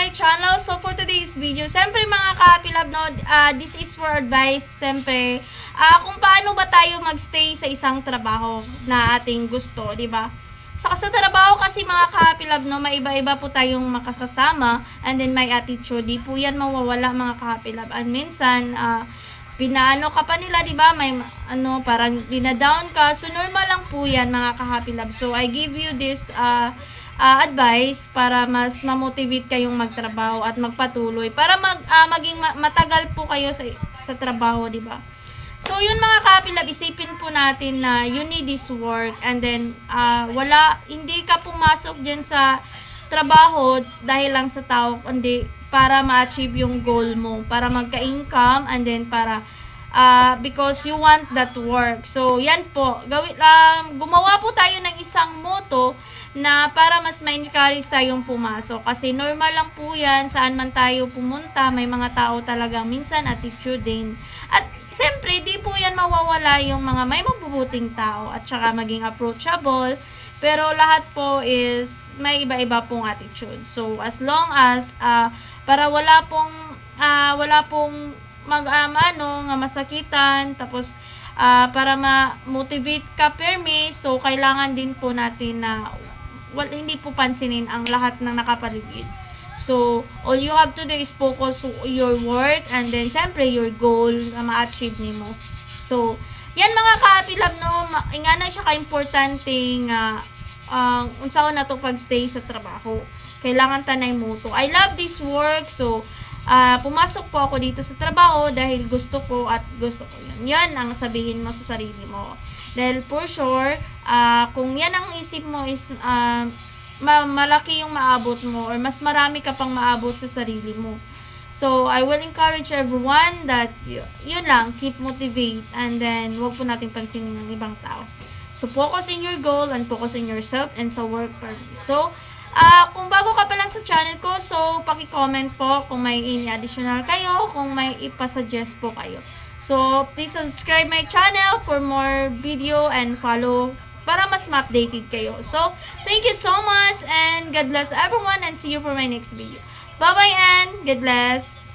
my channel. So for today's video, siyempre mga ka-happy love, no, this is for advice. Siyempre, kung paano ba tayo magstay sa isang trabaho na ating gusto, di ba? Sa trabaho kasi mga ka-happy love, no, maiba-iba po tayong makakasama, and then may attitude. Di po yan mawawala mga ka-happy love. And minsan, pinaano ka pa nila, di ba? May parang dinadown ka. So normal lang po yan mga ka-happy love. So I give you this advice para mas ma-motivate kayong magtrabaho at magpatuloy para maging matagal po kayo sa trabaho, di ba? So yun mga ka-happy love, isipin po natin na you need this work, and then hindi ka pumasok dyan sa trabaho dahil lang sa tao, kundi para ma-achieve yung goal mo, para magka-income, and then para because you want that work. So yan po, gumawa po tayo ng isang motto na para mas ma-encourage tayong pumasok. Kasi normal lang po yan, saan man tayo pumunta, may mga tao talagang minsan attitude din. At siyempre, di po yan mawawala yung mga may mabubuting tao at saka maging approachable. Pero lahat po is may iba-iba pong attitude. So, as long as para wala pong nga masakitan, tapos para ma-motivate ka permi, so kailangan din po natin na hindi po pansinin ang lahat ng nakapaligid. So, all you have to do is focus your work, and then syempre your goal na ma-achieve nimo. So, yan mga ka-happy love, no, nga na siya ka-importante nga unsaon na to pagstay sa trabaho. Kailangan tanay mo to. I love this work, so pumasok po ako dito sa trabaho dahil gusto ko at gusto ko yun. Yan ang sabihin mo sa sarili mo. Dahil for sure, kung yan ang isip mo is malaki yung maabot mo, or mas marami ka pang maabot sa sarili mo. So, I will encourage everyone that yun lang, keep motivate, and then wag po natin pansinin ng ibang tao. So, focus in your goal and focus in yourself and sa work purpose. So, kung bago ka pa lang sa channel ko, so paki-comment po kung may any additional kayo, kung may ipasuggest po kayo. So, please subscribe my channel for more video and follow para mas ma-updated kayo. So, thank you so much, and God bless everyone, and see you for my next video. Bye-bye and God bless!